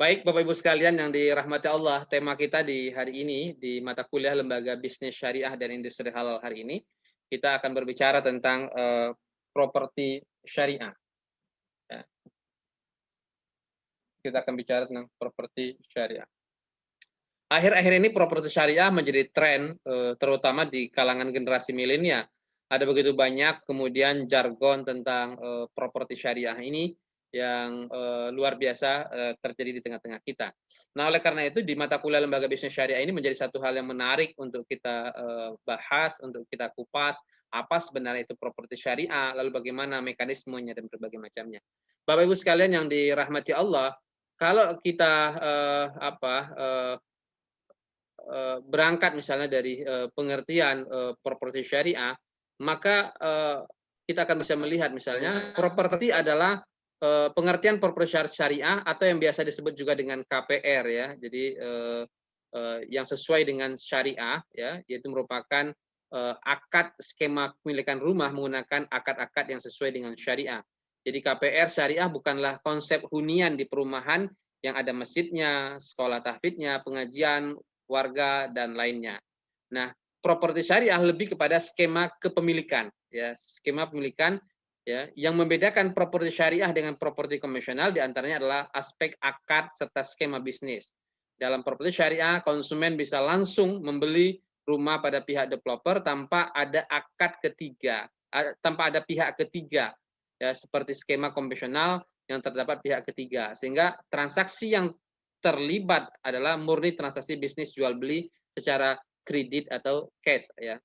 Baik, Bapak Ibu sekalian yang dirahmati Allah, tema kita di hari ini di mata kuliah Lembaga Bisnis Syariah dan Industri Halal hari ini, kita akan berbicara tentang properti syariah. Ya. Kita akan bicara tentang properti syariah. Akhir-akhir ini properti syariah menjadi tren, terutama di kalangan generasi milenial. Ada begitu banyak kemudian jargon tentang properti syariah ini yang luar biasa terjadi di tengah-tengah kita. Nah, oleh karena itu di mata kuliah Lembaga Bisnis Syariah ini menjadi satu hal yang menarik untuk kita bahas, untuk kita kupas apa sebenarnya itu properti syariah, lalu bagaimana mekanismenya dan berbagai macamnya. Bapak Ibu sekalian yang dirahmati Allah, kalau kita berangkat misalnya dari pengertian properti syariah, maka kita akan bisa melihat misalnya properti adalah pengertian properti syariah atau yang biasa disebut juga dengan KPR ya. Jadi yang sesuai dengan syariah ya, yaitu merupakan akad skema kepemilikan rumah menggunakan akad-akad yang sesuai dengan syariah. Jadi KPR syariah bukanlah konsep hunian di perumahan yang ada masjidnya, sekolah tahfidnya, pengajian, warga dan lainnya. Nah, properti syariah lebih kepada skema kepemilikan, ya, skema pemilikan ya, yang membedakan properti syariah dengan properti konvensional diantaranya adalah aspek akad serta skema bisnis. Dalam properti syariah, konsumen bisa langsung membeli rumah pada pihak developer tanpa ada akad ketiga, tanpa ada pihak ketiga, ya, seperti skema konvensional yang terdapat pihak ketiga, sehingga transaksi yang terlibat adalah murni transaksi bisnis jual beli secara kredit atau cash ya.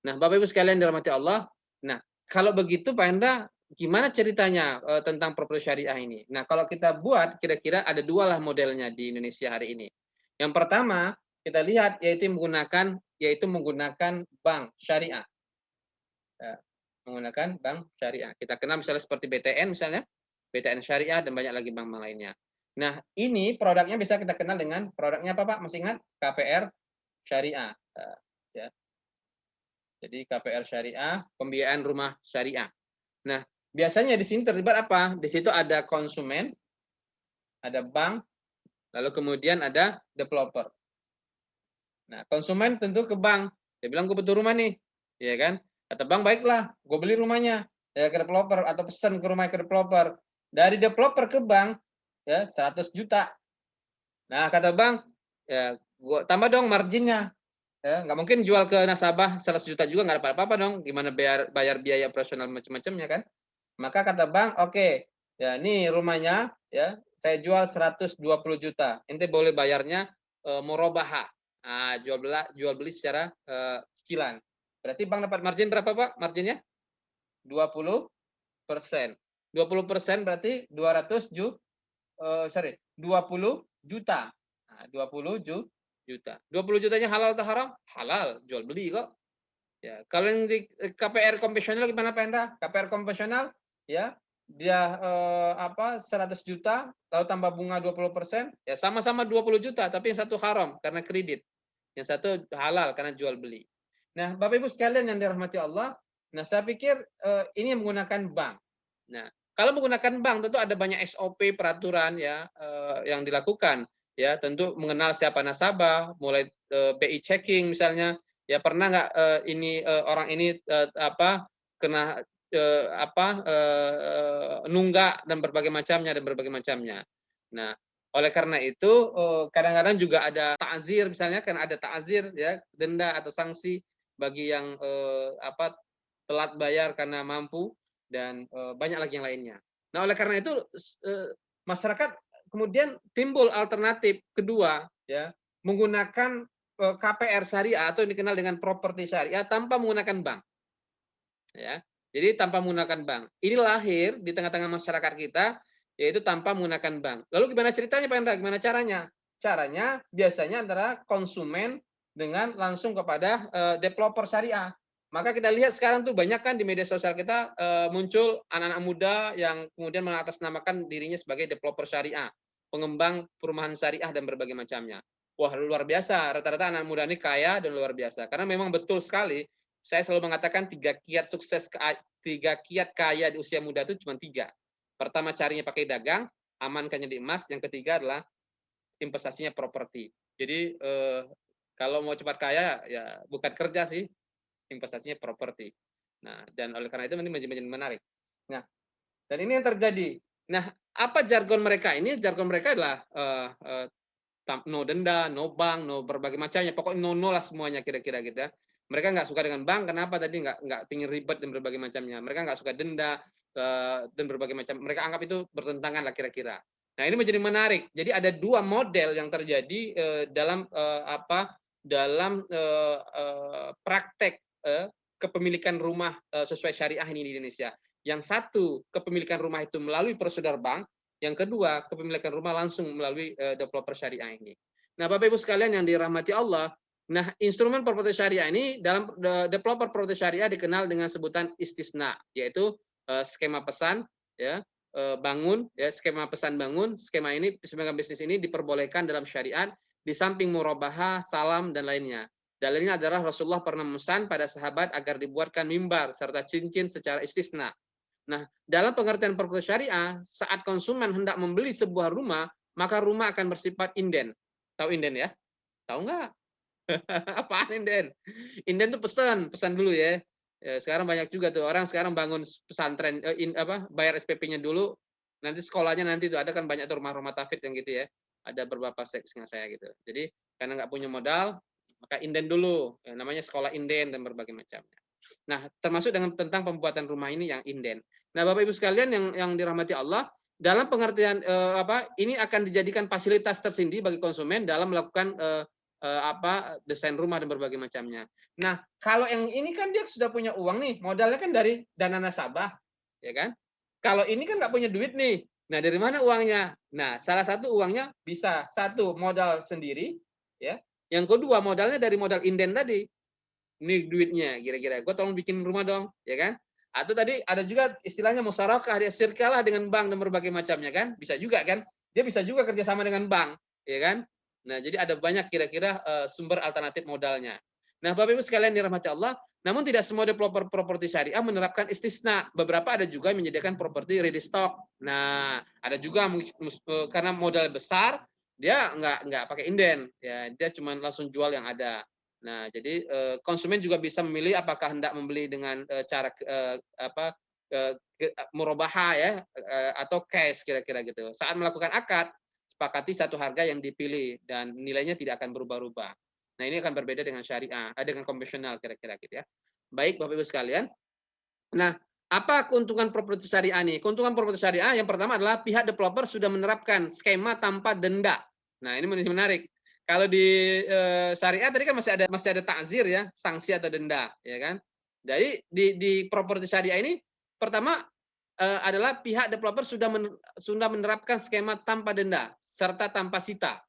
Nah, Bapak Ibu sekalian dirahmati Allah. Nah, kalau begitu Pak Hendra, gimana ceritanya tentang properti syariah ini? Nah, kalau kita buat kira-kira ada dua lah modelnya di Indonesia hari ini. Yang pertama, kita lihat yaitu menggunakan bank syariah. Ya, menggunakan bank syariah. Kita kenal misalnya seperti BTN misalnya, BTN Syariah dan banyak lagi bank-bank lainnya. Nah, ini produknya bisa kita kenal dengan produknya apa Pak? Masih ingat? KPR Syariah. Ya. Jadi KPR Syariah, pembiayaan rumah syariah. Nah, biasanya di sini terlibat apa? Di situ ada konsumen, ada bank, lalu kemudian ada developer. Nah, konsumen tentu ke bank. Dia bilang, gue butuh rumah nih. Ya kan? Kata bank, baiklah, gue beli rumahnya. Ya, ke developer, atau pesan ke rumah ke developer. Dari developer ke bank, ya 100 juta. Nah, kata bank, ya gua tambah dong marginnya. Ya, nggak mungkin jual ke nasabah 100 juta juga nggak apa-apa dong. Gimana bayar biaya operasional macam-macamnya kan? Maka kata bank, oke, ya ini rumahnya, ya saya jual 120 juta. Ente boleh bayarnya morobaha. Nah, jual beli secara cicilan. Berarti bank dapat margin berapa Pak? Marginnya 20%. 20% berarti 20 juta. Nah, 20 juta. 20 jutanya halal atau haram? Halal, jual beli kok. Ya, kalau yang di KPR konvensional gimana Pak Enda? KPR konvensional ya dia 100 juta lalu tambah bunga 20%, ya sama-sama 20 juta tapi yang satu haram karena kredit. Yang satu halal karena jual beli. Nah, Bapak Ibu sekalian yang dirahmati Allah, nah saya pikir ini yang menggunakan bank. Nah, kalau menggunakan bank tentu ada banyak SOP peraturan ya yang dilakukan ya, tentu mengenal siapa nasabah, mulai BI checking misalnya, ya pernah nggak orang ini kena nunggak dan berbagai macamnya. Nah, oleh karena itu kadang-kadang juga ada ta'zir misalnya, kan ada ta'zir ya, denda atau sanksi bagi yang telat bayar karena mampu dan banyak lagi yang lainnya. Nah, oleh karena itu masyarakat kemudian timbul alternatif kedua ya, menggunakan KPR syariah atau yang dikenal dengan properti syariah tanpa menggunakan bank. Ya. Jadi tanpa menggunakan bank. Ini lahir di tengah-tengah masyarakat kita yaitu tanpa menggunakan bank. Lalu gimana ceritanya Pak Hendra? Gimana caranya? Caranya biasanya antara konsumen dengan langsung kepada developer syariah. Maka kita lihat sekarang tuh banyak kan di media sosial kita muncul anak-anak muda yang kemudian mengatasnamakan dirinya sebagai developer syariah, pengembang perumahan syariah dan berbagai macamnya. Wah, luar biasa. Rata-rata anak muda ini kaya dan luar biasa. Karena memang betul sekali saya selalu mengatakan tiga kiat kaya di usia muda itu cuma tiga. Pertama carinya pakai dagang, amankannya di emas. Yang ketiga adalah investasinya properti. Jadi kalau mau cepat kaya ya bukan kerja sih, investasinya properti. Nah, dan oleh karena itu ini menjadi menarik. Nah, dan ini yang terjadi. Nah, apa jargon mereka? Ini jargon mereka adalah no denda, no bank, no berbagai macamnya. Pokoknya no lah semuanya kira-kira gitu ya. Mereka nggak suka dengan bank. Kenapa tadi nggak tinggi ribet dan berbagai macamnya. Mereka nggak suka denda dan berbagai macam. Mereka anggap itu bertentangan lah kira-kira. Nah, ini menjadi menarik. Jadi ada dua model yang terjadi dalam praktek kepemilikan rumah sesuai syariah ini di Indonesia. Yang satu, kepemilikan rumah itu melalui prosedur bank. Yang kedua, kepemilikan rumah langsung melalui developer syariah ini. Nah, Bapak Ibu sekalian yang dirahmati Allah, nah instrumen properti syariah ini dalam developer properti syariah dikenal dengan sebutan istisna, yaitu skema pesan, ya, bangun, ya, skema pesan bangun. Skema ini, skema bisnis ini diperbolehkan dalam syariat di samping murabahah, salam dan lainnya. Dalilnya adalah Rasulullah pernah memesan pada sahabat agar dibuatkan mimbar serta cincin secara istisna. Nah, dalam pengertian properti syariah, saat konsumen hendak membeli sebuah rumah, maka rumah akan bersifat inden. Tahu inden ya? Tahu nggak? Apaan inden? Inden itu pesan dulu ya. Sekarang banyak juga tuh orang sekarang bangun pesantren, bayar SPP-nya dulu, nanti sekolahnya nanti tuh ada kan banyak tuh rumah-rumah tafid yang gitu ya. Ada beberapa seksinya saya gitu. Jadi karena nggak punya modal, maka inden dulu. Namanya sekolah inden dan berbagai macamnya. Nah, termasuk dengan tentang pembuatan rumah ini yang inden. Nah, Bapak Ibu sekalian yang dirahmati Allah, dalam pengertian ini akan dijadikan fasilitas tersendiri bagi konsumen dalam melakukan desain rumah dan berbagai macamnya. Nah, kalau yang ini kan dia sudah punya uang nih, modalnya kan dari dana nasabah, ya kan? Kalau ini kan nggak punya duit nih. Nah, dari mana uangnya? Nah, salah satu uangnya bisa satu modal sendiri, ya. Yang kedua modalnya dari modal inden tadi. Ini duitnya kira-kira gue tolong bikin rumah dong, ya kan? Atau tadi ada juga istilahnya musyarakah, dia sirkalah dengan bank dan berbagai macamnya kan, bisa juga kan, dia bisa juga kerjasama dengan bank, ya kan? Nah, jadi ada banyak kira-kira sumber alternatif modalnya. Nah, Bapak Ibu sekalian dirahmati Allah, namun tidak semua developer properti syariah menerapkan istisna. Beberapa ada juga yang menyediakan properti ready stock. Nah, ada juga karena modal besar, dia nggak pakai inden, ya dia cuma langsung jual yang ada. Nah, jadi konsumen juga bisa memilih apakah hendak membeli dengan cara murabahah ya atau cash kira-kira gitu. Saat melakukan akad, sepakati satu harga yang dipilih dan nilainya tidak akan berubah-ubah. Nah, ini akan berbeda dengan syariah, dengan konvensional kira-kira gitu ya. Baik, Bapak Ibu sekalian. Nah, apa keuntungan properti syariah ini? Keuntungan properti syariah yang pertama adalah pihak developer sudah menerapkan skema tanpa denda. Nah, ini menarik. Kalau di syariah tadi kan masih ada takzir ya, sanksi atau denda, ya kan? Jadi di properti syariah ini pertama adalah pihak developer sudah menerapkan skema tanpa denda serta tanpa sita.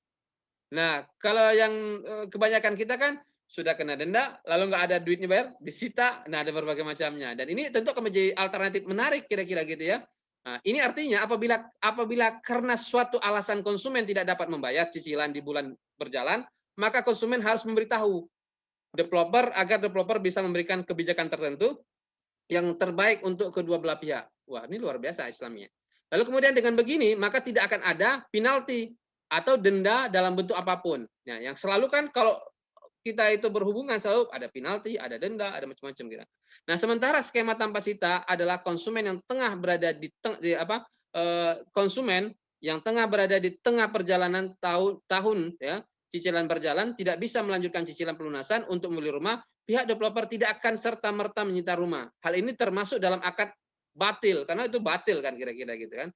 Nah, kalau yang kebanyakan kita kan sudah kena denda, lalu nggak ada duitnya bayar, disita, nah ada berbagai macamnya. Dan ini tentu akan menjadi alternatif menarik kira-kira gitu ya. Nah, ini artinya apabila karena suatu alasan konsumen tidak dapat membayar cicilan di bulan berjalan, maka konsumen harus memberitahu developer agar developer bisa memberikan kebijakan tertentu yang terbaik untuk kedua belah pihak. Wah, ini luar biasa Islamnya. Lalu kemudian dengan begini, maka tidak akan ada penalti atau denda dalam bentuk apapun. Nah, yang selalu kan kalau kita itu berhubungan selalu ada penalti, ada denda, ada macam-macam gitu. Nah, sementara skema tanpa sita adalah konsumen yang tengah berada konsumen yang tengah berada di tengah perjalanan tahun ya, cicilan berjalan tidak bisa melanjutkan cicilan pelunasan untuk membeli rumah, pihak developer tidak akan serta-merta menyita rumah. Hal ini termasuk dalam akad batil karena itu batil kan kira-kira gitu kan.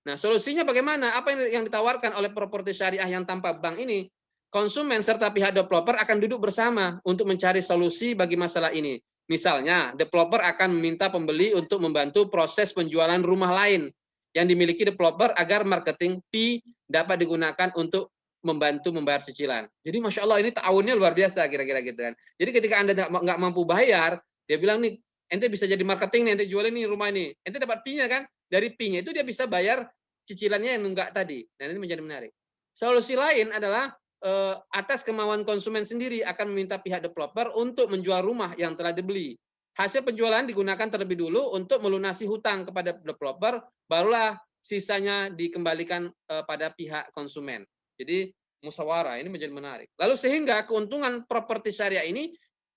Nah, solusinya bagaimana? Apa yang ditawarkan oleh properti syariah yang tanpa bank ini? Konsumen serta pihak developer akan duduk bersama untuk mencari solusi bagi masalah ini. Misalnya, developer akan meminta pembeli untuk membantu proses penjualan rumah lain yang dimiliki developer agar marketing fee dapat digunakan untuk membantu membayar cicilan. Jadi, Masya Allah, ini ta'awunnya luar biasa kira-kira gitu kan. Jadi, ketika Anda nggak mampu bayar, dia bilang nih, ente bisa jadi marketing nih, ente jualin nih rumah ini. Ente dapat fee-nya kan? Dari fee-nya itu dia bisa bayar cicilannya yang nunggak tadi. Dan ini menjadi menarik. Solusi lain adalah atas kemauan konsumen sendiri akan meminta pihak developer untuk menjual rumah yang telah dibeli. Hasil penjualan digunakan terlebih dulu untuk melunasi hutang kepada developer, barulah sisanya dikembalikan pada pihak konsumen. Jadi musyawarah ini menjadi menarik. Lalu sehingga keuntungan properti syariah ini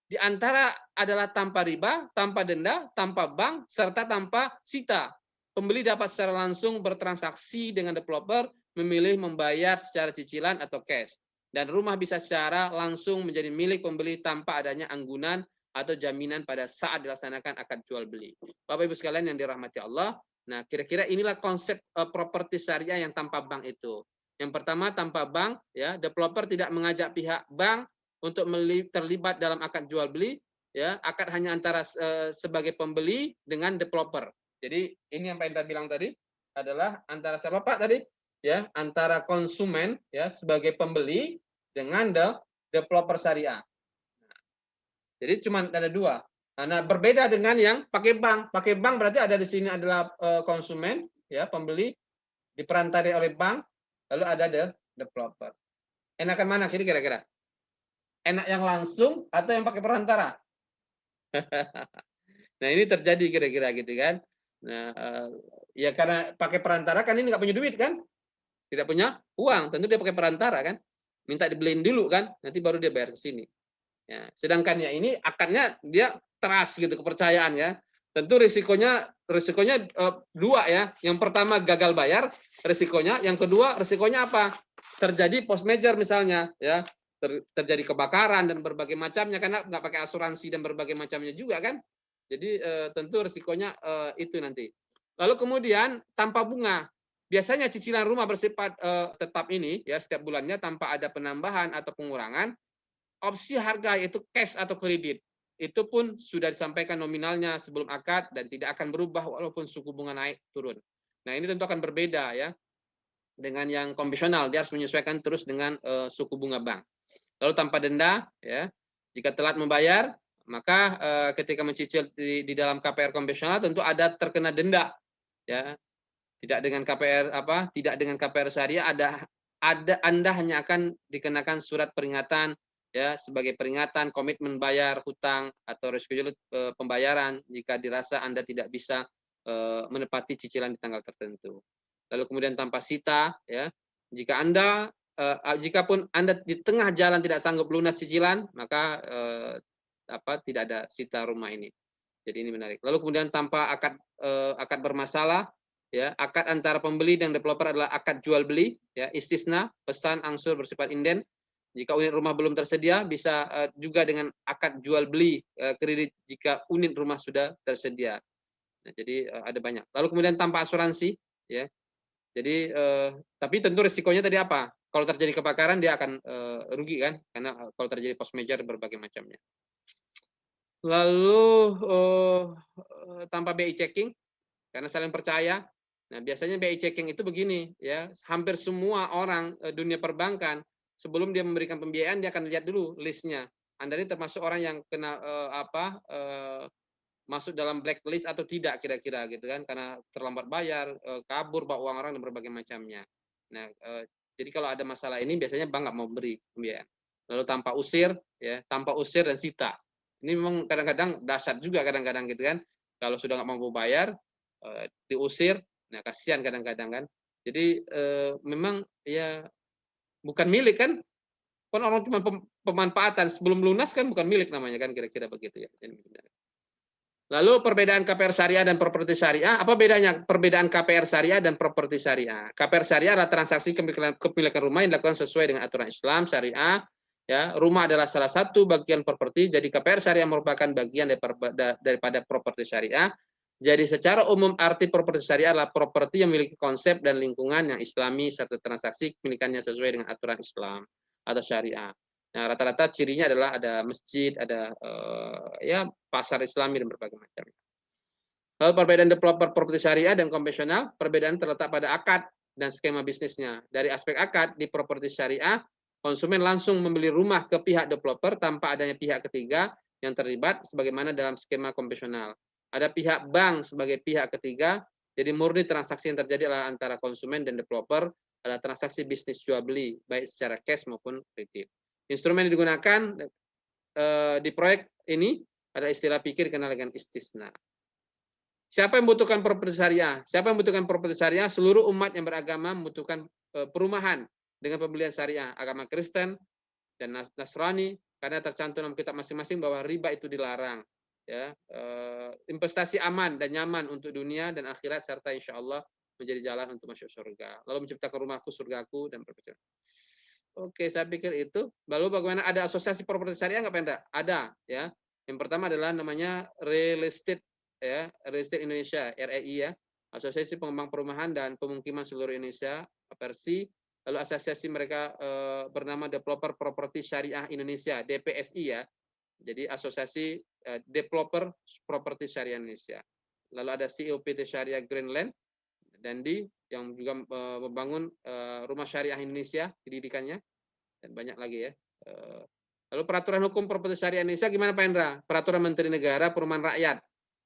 di antara adalah tanpa riba, tanpa denda, tanpa bank, serta tanpa sita. Pembeli dapat secara langsung bertransaksi dengan developer, memilih membayar secara cicilan atau cash. Dan rumah bisa secara langsung menjadi milik pembeli tanpa adanya anggunan atau jaminan pada saat dilaksanakan akad jual beli. Bapak Ibu sekalian yang dirahmati Allah, nah kira-kira inilah konsep properti syariah yang tanpa bank itu. Yang pertama tanpa bank, ya developer tidak mengajak pihak bank untuk terlibat dalam akad jual beli, ya akad hanya antara sebagai pembeli dengan developer. Jadi ini yang Pak Indra bilang tadi adalah antara siapa Pak tadi? Ya, antara konsumen ya sebagai pembeli dengan developer syariah. Jadi cuma ada dua. Nah, berbeda dengan yang pakai bank. Pakai bank berarti ada di sini adalah konsumen, ya pembeli diperantari oleh bank, lalu ada developer. Enakan mana kira-kira? Enak yang langsung atau yang pakai perantara? Nah ini terjadi kira-kira gitu kan. Nah ya karena pakai perantara kan ini nggak punya duit kan, tidak punya uang, tentu dia pakai perantara kan, minta dibeliin dulu kan, nanti baru dia bayar ke sini. Ya, sedangkan ya ini akadnya dia trust gitu, kepercayaan ya. Tentu risikonya dua ya. Yang pertama gagal bayar risikonya, yang kedua risikonya apa? Terjadi post merger misalnya ya. Terjadi kebakaran dan berbagai macamnya karena nggak pakai asuransi dan berbagai macamnya juga kan. Jadi tentu risikonya itu nanti. Lalu kemudian tanpa bunga. Biasanya cicilan rumah bersifat tetap ini ya setiap bulannya tanpa ada penambahan atau pengurangan. Opsi harga yaitu cash atau kredit. Itu pun sudah disampaikan nominalnya sebelum akad dan tidak akan berubah walaupun suku bunga naik turun. Nah, ini tentu akan berbeda ya dengan yang konvensional. Dia harus menyesuaikan terus dengan suku bunga bank. Lalu tanpa denda ya. Jika telat membayar, maka ketika mencicil di dalam KPR konvensional tentu ada terkena denda ya. Tidak dengan KPR syariah ada Anda hanya akan dikenakan surat peringatan ya sebagai peringatan komitmen bayar hutang atau reschedule pembayaran jika dirasa Anda tidak bisa menepati cicilan di tanggal tertentu. Lalu kemudian tanpa sita ya. Jikapun Anda di tengah jalan tidak sanggup lunas cicilan, maka tidak ada sita rumah ini. Jadi ini menarik. Lalu kemudian tanpa akad bermasalah, ya akad antara pembeli dan developer adalah akad jual beli, ya istisna pesan angsur bersifat inden. Jika unit rumah belum tersedia, bisa juga dengan akad jual beli kredit jika unit rumah sudah tersedia. Nah, jadi ada banyak. Lalu kemudian tanpa asuransi, ya. Jadi tapi tentu risikonya tadi apa? Kalau terjadi kebakaran dia akan rugi kan, karena kalau terjadi post merger berbagai macamnya. Lalu tanpa BI checking karena saling percaya. Nah, biasanya BI checking itu begini ya, hampir semua orang dunia perbankan sebelum dia memberikan pembiayaan dia akan lihat dulu listnya. Anda ini termasuk orang yang kena masuk dalam blacklist atau tidak kira-kira gitu kan, karena terlambat bayar, kabur bawa uang orang dan berbagai macamnya. Nah, jadi kalau ada masalah ini biasanya bank nggak mau beri pembiayaan. Lalu tanpa usir dan sita. Ini memang kadang-kadang dahsyat juga kadang-kadang gitu kan. Kalau sudah nggak mampu bayar, diusir, nah kasihan kadang-kadang kan. Jadi memang ya bukan milik kan orang cuma pemanfaatan sebelum lunas kan bukan milik namanya kan kira-kira begitu ya. Lalu perbedaan KPR syariah dan properti syariah, apa bedanya perbedaan KPR syariah dan properti syariah? KPR syariah adalah transaksi kepemilikan rumah yang dilakukan sesuai dengan aturan Islam syariah. Ya, rumah adalah salah satu bagian properti, jadi KPR syariah merupakan bagian daripada properti syariah. Jadi secara umum arti properti syariah adalah properti yang memiliki konsep dan lingkungan yang islami serta transaksi kepemilikannya sesuai dengan aturan Islam atau syariah. Nah, rata-rata cirinya adalah ada masjid, ada ya pasar Islami dan berbagai macam. Lalu perbedaan developer properti syariah dan konvensional, perbedaan terletak pada akad dan skema bisnisnya. Dari aspek akad di properti syariah, konsumen langsung membeli rumah ke pihak developer tanpa adanya pihak ketiga yang terlibat sebagaimana dalam skema konvensional. Ada pihak bank sebagai pihak ketiga, jadi murni transaksi yang terjadi adalah antara konsumen dan developer adalah transaksi bisnis jual beli baik secara cash maupun kredit. Instrumen yang digunakan di proyek ini ada istilah pikir dikenal dengan istisna. Siapa yang membutuhkan properti syariah? Siapa yang membutuhkan properti syariah? Seluruh umat yang beragama membutuhkan perumahan dengan pembelian syariah agama Kristen dan Nasrani, karena tercantum dalam kitab masing-masing bahwa riba itu dilarang. Ya, investasi aman dan nyaman untuk dunia dan akhirat serta insya Allah menjadi jalan untuk masuk surga. Lalu menciptakan rumahku, surgaku dan berpercaya. Oke, saya pikir itu. Lalu bagaimana, ada asosiasi properti syariah nggak, Penda? Ada, ya. Yang pertama adalah namanya Real Estate, ya, Real Estate Indonesia, REI, ya. Asosiasi Pengembang Perumahan dan Pemukiman Seluruh Indonesia, APERSI. Lalu asosiasi mereka bernama Developer Property Syariah Indonesia, DPSI, ya. Jadi asosiasi Developer Property Syariah Indonesia. Lalu ada CEO PT Syariah Greenland dan yang juga membangun rumah syariah Indonesia pendidikannya, dan banyak lagi, ya. Lalu peraturan hukum properti syariah Indonesia gimana, Pak Hendra? Peraturan Menteri Negara Perumahan Rakyat,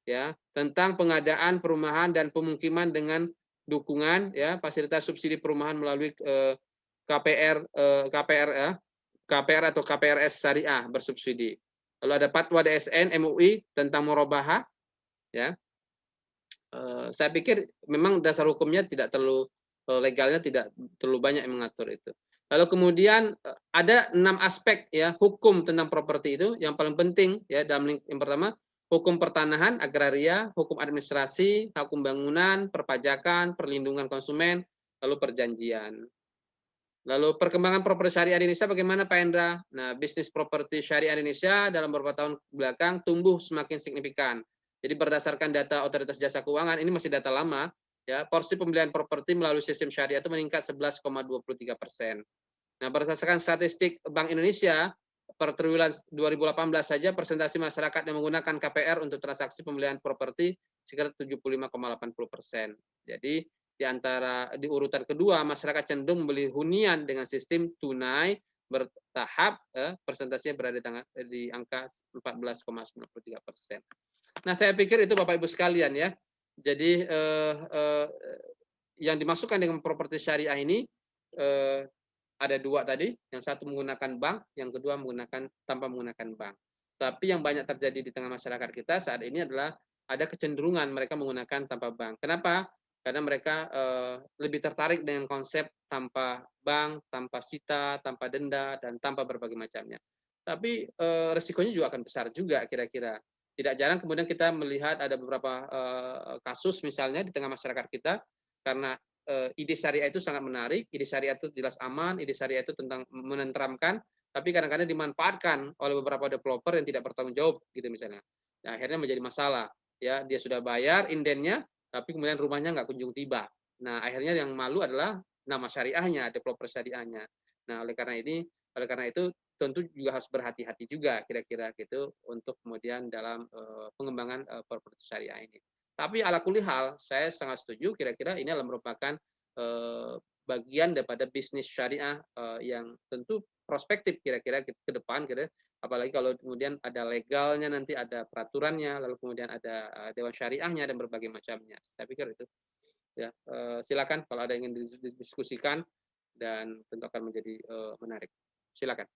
ya, tentang pengadaan perumahan dan pemukiman dengan dukungan, ya, fasilitas subsidi perumahan melalui KPR, ya, KPR atau KPRS syariah bersubsidi. Lalu ada Fatwa DSN MUI tentang murabahah, ya. Saya pikir memang dasar hukumnya tidak terlalu, legalnya tidak terlalu banyak yang mengatur itu. Lalu kemudian ada 6 aspek, ya, hukum tentang properti itu yang paling penting, ya, yang pertama hukum pertanahan agraria, hukum administrasi, hukum bangunan, perpajakan, perlindungan konsumen, lalu perjanjian. Lalu perkembangan properti syariah Indonesia bagaimana, Pak Hendra? Nah, bisnis properti syariah Indonesia dalam beberapa tahun belakang tumbuh semakin signifikan. Jadi berdasarkan data Otoritas Jasa Keuangan, ini masih data lama, ya, porsi pembelian properti melalui sistem syariah itu meningkat 11,23%. Nah, berdasarkan statistik Bank Indonesia, per triwulan 2018 saja persentase masyarakat yang menggunakan KPR untuk transaksi pembelian properti sekitar 75,80%. Jadi di urutan kedua, masyarakat cenderung membeli hunian dengan sistem tunai bertahap, persentasenya berada di angka 14,93%. Nah, saya pikir itu Bapak Ibu sekalian, ya. Jadi yang dimasukkan dengan properti syariah ini ada 2 tadi, yang satu menggunakan bank, yang kedua tanpa menggunakan bank. Tapi yang banyak terjadi di tengah masyarakat kita saat ini adalah ada kecenderungan mereka menggunakan tanpa bank. Kenapa? Karena mereka lebih tertarik dengan konsep tanpa bank, tanpa sita, tanpa denda, dan tanpa berbagai macamnya. Tapi resikonya juga akan besar juga kira-kira. Tidak jarang kemudian kita melihat ada beberapa kasus misalnya di tengah masyarakat kita, karena ide syariah itu sangat menarik, ide syariah itu jelas aman, ide syariah itu tentang menenteramkan, tapi kadang-kadang dimanfaatkan oleh beberapa developer yang tidak bertanggung jawab, gitu misalnya. Nah, akhirnya menjadi masalah. Ya, dia sudah bayar indennya, tapi kemudian rumahnya nggak kunjung tiba. Nah, akhirnya yang malu adalah nama syariahnya, developer syariahnya. Nah, oleh karena itu tentu juga harus berhati-hati juga kira-kira gitu untuk kemudian dalam pengembangan properti syariah ini. Tapi ala kulli hal, saya sangat setuju kira-kira ini adalah merupakan bagian daripada bisnis syariah yang tentu prospektif kira-kira ke depan, apalagi kalau kemudian ada legalnya, nanti ada peraturannya, lalu kemudian ada dewan syariahnya dan berbagai macamnya. Saya pikir itu, ya. Silakan kalau ada yang ingin didiskusikan dan tentu akan menjadi menarik. Silakan.